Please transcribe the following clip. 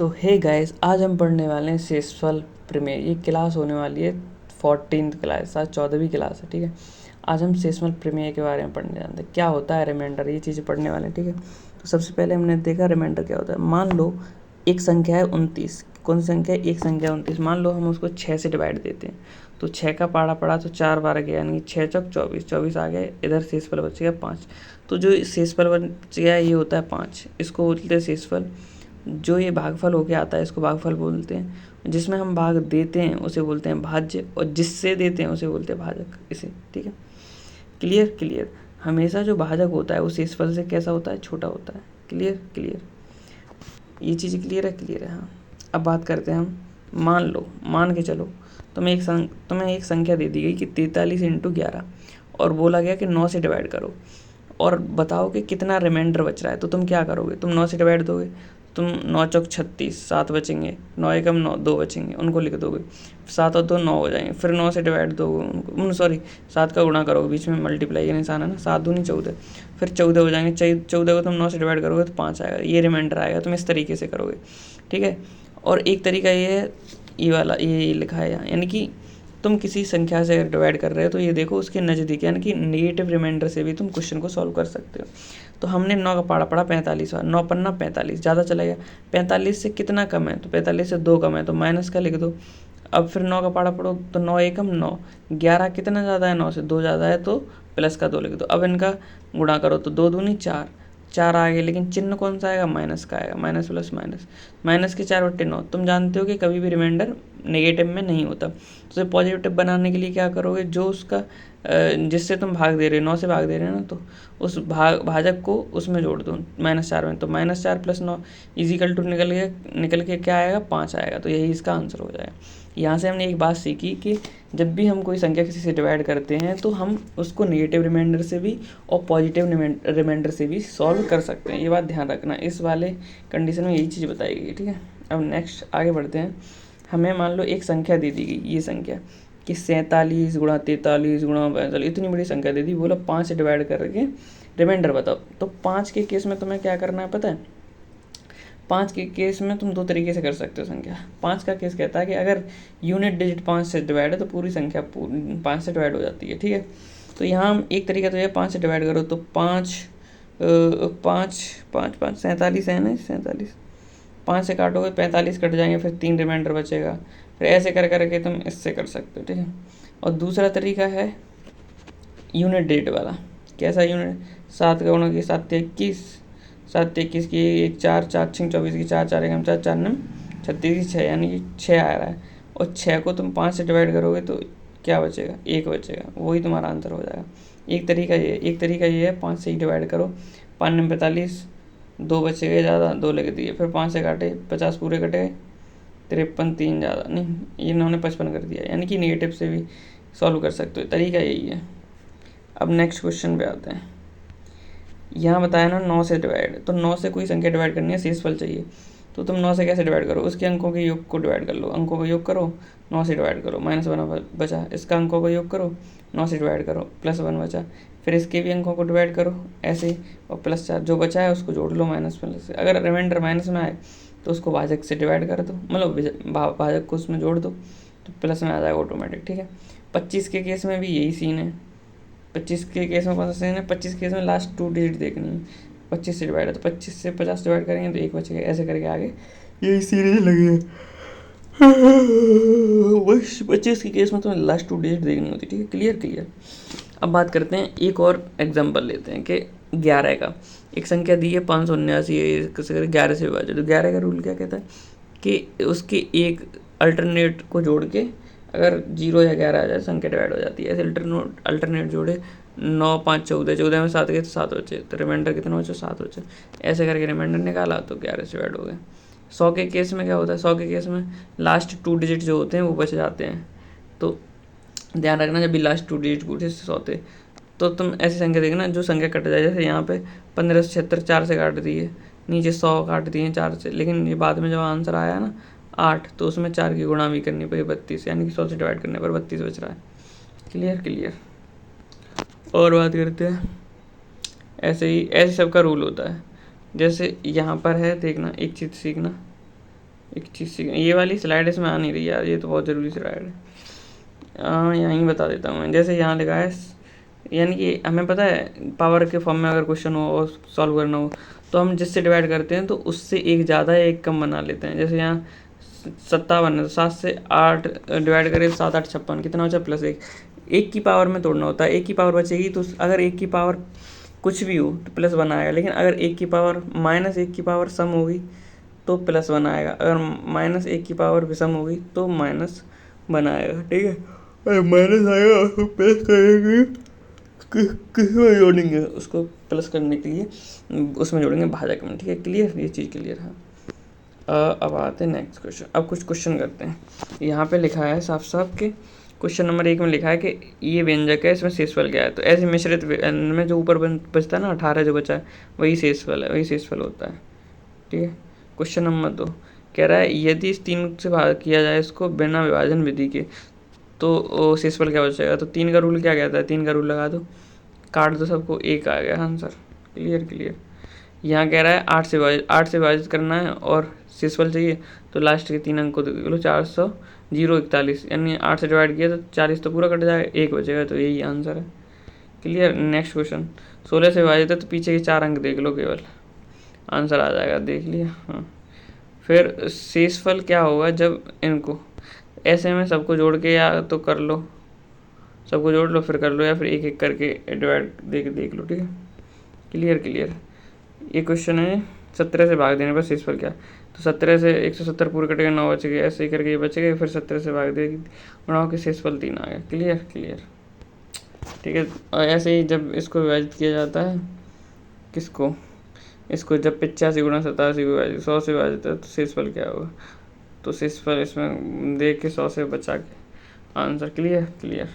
तो hey guys, आज हम पढ़ने वाले हैं शेषफल प्रमेय। ये क्लास होने वाली है 14th क्लास, आज 14वीं क्लास है। ठीक है, आज हम शेषफल प्रमेय के बारे में पढ़ने जानते हैं। क्या होता है रिमाइंडर, ये चीज़ें पढ़ने वाले हैं। ठीक है, तो सबसे पहले हमने देखा रिमाइंडर क्या होता है। मान लो एक संख्या है 29। कौन सी संख्या है? एक संख्या 29। मान लो हम उसको 6 से डिवाइड देते हैं, तो 6 का पाड़ा पड़ा तो 4 बार गया, यानी 6 चौक 24, 24 आ गए। इधर शेषफल बच गया 5। तो जो शेषफल बच गया ये होता है 5, इसको बोलते हैं शेषफल। जो ये भागफल होके आता है इसको भागफल बोलते हैं। जिसमें हम भाग देते हैं उसे बोलते हैं भाज्य, और जिससे देते हैं उसे बोलते हैं भाजक। इसे ठीक है, क्लियर क्लियर। हमेशा जो भाजक होता है वो शेषफल से कैसा होता है? छोटा होता है। क्लियर क्लियर, ये चीज़ क्लियर है। हाँ, अब बात करते हैं हम। मान के चलो तुम्हें एक संख्या दे दी गई कि 43 × 11, और बोला गया कि 9 से डिवाइड करो और बताओ कि कितना रिमाइंडर बच रहा है। तो तुम क्या करोगे? तुम 9 से डिवाइड दोगे, तुम 9 चौक 36, 7 बचेंगे, 9 एकम 9, 2 बचेंगे, उनको लिख दोगे। 7 और 2 9 हो जाएंगे। फिर 9 से डिवाइड दोगे उनको, सॉरी 7 का गुणा करोगे, बीच में मल्टीप्लाई का निशान है ना, 7 दूनी 14, फिर 14 हो जाएंगे। 14 को तुम 9 से डिवाइड करोगे तो 5 आएगा, ये रिमाइंडर आएगा। तुम इस तरीके से करोगे। ठीक है, और एक तरीका ये है, ये वाला ये लिखा है यहाँ, यानी कि तुम किसी संख्या से डिवाइड कर रहे हो तो ये देखो उसके नज़दीक, यानी कि नेगेटिव रिमाइंडर से भी तुम क्वेश्चन को सॉल्व कर सकते हो। तो हमने 9 का पाड़ा पड़ा 45 बार, 9 पन्ना 45, ज़्यादा चला गया। 45 से कितना कम है? तो 45 से 2 कम है, तो माइनस का लिख दो। अब फिर 9 का पाड़ा पढ़ो तो 9 एकम 9, 11 कितना ज़्यादा है? 9 से 2 ज़्यादा है, तो प्लस का 2 लिख दो। अब इनका गुणा करो तो 2 दूनी 4, 4 आ गए, लेकिन चिन्ह कौन सा आएगा? माइनस का आएगा। माइनस प्लस माइनस, माइनस के 4/9। तुम जानते हो कि कभी भी रिमाइंडर नेगेटिव में नहीं होता। तो पॉजिटिव बनाने के लिए क्या करोगे? जो उसका जिससे तुम भाग दे रहे हो, 9 से भाग दे रहे हो ना, तो उस भाजक को उसमें जोड़ दो -4 में। तो -4 + 9 इजिकल टू निकल के क्या आएगा? 5 आएगा। तो यही इसका आंसर हो जाएगा। यहाँ से हमने एक बात सीखी कि जब भी हम कोई संख्या किसी से डिवाइड करते हैं तो हम उसको नेगेटिव रिमाइंडर से भी और पॉजिटिव रिमाइंडर से भी सॉल्व कर सकते हैं। ये बात ध्यान रखना, इस वाले कंडीशन में यही चीज़ बताई गई है। ठीक है, अब नेक्स्ट आगे बढ़ते हैं। हमें मान लो एक संख्या दे दी गई, ये संख्या कि 47 × 43 × 45, इतनी बड़ी संख्या दे दी। बोला 5 से डिवाइड करके रिमाइंडर बताओ। तो 5 के केस में तुम्हें क्या करना है पता है? 5 के केस में तुम 2 तरीके से कर सकते हो संख्या। 5 का केस कहता है कि अगर यूनिट डिजिट 5 से डिवाइड है तो पूरी संख्या 5 से डिवाइड हो जाती है। ठीक है, तो यहाँ हम एक तरीका तो ये 5 से डिवाइड करो तो 5 5 5 5 47 है ना, 47 5 से काटोगे 45 कट जाएंगे, फिर 3 रिमाइंडर बचेगा। फिर ऐसे कर करके तुम इससे कर सकते हो। ठीक है, और दूसरा तरीका है यूनिट डिजिट वाला। कैसा यूनिट? 7 का गुणा की 7 21, 7 21 की 1 4 4 6 24 की 4 4 1 4 4 9 36 की 6, यानी कि 6 आ रहा है। और 6 को तुम 5 से डिवाइड करोगे तो क्या बचेगा? 1 बचेगा। वही तुम्हारा आंसर हो जाएगा। एक तरीका ये है 5 से ही डिवाइड करो। 5 9 45, 2 बचे गए ज़्यादा, 2 लिख दिए। फिर 5 से काटे 50 पूरे कटे, 53 3 ज़्यादा नहीं, इन्होंने 55 कर दिया। यानी कि नेगेटिव से भी सॉल्व कर सकते हो, तरीका यही है। अब नेक्स्ट क्वेश्चन पे आते हैं। यहाँ बताया ना 9 से डिवाइड, तो 9 से कोई संख्या डिवाइड करनी है, शेषफल चाहिए। तो तुम 9 से कैसे डिवाइड करो? उसके अंकों के योग को डिवाइड कर लो। अंकों का योग करो, 9 से डिवाइड करो, -1 बचा। इसका अंकों का योग करो, 9 से डिवाइड करो, +1 बचा। फिर इसके भी अंकों को डिवाइड करो ऐसे ही, और +4 जो बचा है उसको जोड़ लो माइनस से। अगर रिमाइंडर माइनस में आए तो उसको भाजक से डिवाइड कर दो, मतलब भाजक को उसमें जोड़ दो तो प्लस में आ जाएगा ऑटोमेटिक। ठीक है, 25 के केस में भी यही सीन है। 25 के केस में कौन सा सीन है? 25 के केस में लास्ट 2 डिजिट देखनी है। 25 से डिवाइड है तो 25 से 50 डिवाइड करेंगे तो 1 बचेगा। ऐसे करके आगे यही सीरीज लगी है। 25 के केस में तो लास्ट 2 डिजिट देखनी होती। ठीक है, क्लियर। अब बात करते हैं, एक और एग्जांपल लेते हैं कि 11 का। एक संख्या दी है 579 है, 11 से विभाजित। तो 11 का रूल क्या कहता है कि उसके एक अल्टरनेट को जोड़ के अगर 0 या 11 आ जाए संख्या डिवाइड हो जाती है। ऐसे अल्टरनेट जोड़े 9 5 14, 14 में 7 गए तो 7 बचे, तो रिमाइंडर कितना बचे? 7 बचे। ऐसे करके रिमाइंडर निकाला तो 11 से डिवाइड हो गए। 100 के केस में क्या होता है? 100 के केस में लास्ट 2 डिजिट जो होते हैं वो बच जाते हैं। तो ध्यान रखना, जब भी लास्ट 2 डिजिट पूछे 100 थे तो तुम ऐसी संख्या देखना जो संख्या कट जाए। जैसे यहाँ पे 1576 4 से काट दिए, नीचे 100 काट दिए 4 से, लेकिन ये बाद में जब आंसर आया ना 8, तो उसमें 4 की गुणा भी करनी पड़ी 32, यानी कि 100 से डिवाइड करने पर 32 बच रहा है। क्लियर। और बात करते हैं, ऐसे सबका रूल होता है। जैसे यहाँ पर है, देखना एक चीज़ सीखना, एक चीज़ ये वाली स्लाइड इसमें आ नहीं रही यार, ये तो बहुत ज़रूरी स्लाइड है। यहीं बता देता हूँ मैं। जैसे यहाँ लिखा है, यानी कि हमें पता है पावर के फॉर्म में अगर क्वेश्चन हो और सॉल्व करना हो तो हम जिससे डिवाइड करते हैं तो उससे एक ज़्यादा या एक कम बना लेते हैं। जैसे यहाँ 57 है तो 7 से 8 डिवाइड करें, 7 8 56 कितना बचा +1। एक की पावर में तोड़ना होता है, एक की पावर बचेगी तो अगर एक की पावर कुछ भी हो तो +1 आएगा, लेकिन अगर एक की पावर -1 की पावर सम होगी तो +1 आएगा, अगर -1 की पावर विषम होगी तो -1 आएगा। ठीक है, अगर माइनस आएगा उसको प्लस करेंगे, किस में जोड़ेंगे उसको प्लस करने के लिए उसमें जोड़ेंगे भाजक में। ठीक है, क्लियर, ये चीज़ क्लियर है। अब आते हैं नेक्स्ट क्वेश्चन। अब कुछ क्वेश्चन करते हैं। यहाँ पे लिखा है साफ साफ कि क्वेश्चन नंबर 1 में लिखा है कि ये व्यंजक है, इसमें शेषफल क्या है। तो ऐसे मिश्रित में जो ऊपर बचता है ना 18 जो बचा है वही शेषफल है, वही शेषफल होता है। ठीक है, क्वेश्चन नंबर 2 कह रहा है यदि इस 3 से भाग किया जाए इसको बिना विभाजन विधि के तो शेषफल क्या बचेगा। तो 3 का रूल क्या कहता है, 3 का रूल लगा दो, काट दो सबको, 1 आ गया आंसर। Clear clear. यहाँ कह रहा है 8 से विभाजित करना है और शेषफल चाहिए, तो लास्ट के 3 अंक को देख लो, 400 041, यानी 8 से डिवाइड किया तो 40 तो पूरा कट जाएगा, 1 बचेगा, तो यही आंसर है। क्लियर। नेक्स्ट क्वेश्चन 16 से विभाजित है तो पीछे के 4 अंक देख लो, केवल आंसर आ जाएगा, देख लिया। हाँ, फिर शेषफल क्या होगा जब इनको ऐसे में सबको जोड़ के या तो कर लो, सबको जोड़ लो फिर कर लो, या फिर एक एक करके डिवाइड देख लो। ठीक है, क्लियर क्लियर। ये क्वेश्चन है 17 से भाग देने पर शेषफल क्या। तो 17 से 170 पूरे कटेगा, 9 बचेगा, ऐसे ही करके ये बचेगा, फिर 17 से भाग देगी, गुणा के शेषफल 3 आ गया। Clear clear. ठीक है, और ऐसे ही जब इसको विभाजित किया जाता है, किसको, इसको जब 85 गुणा 87 को विभाजित 100 से विभाजित है तो शेषफल क्या होगा। तो शेषफल इसमें देख के 100 से बचा के आंसर। Clear clear.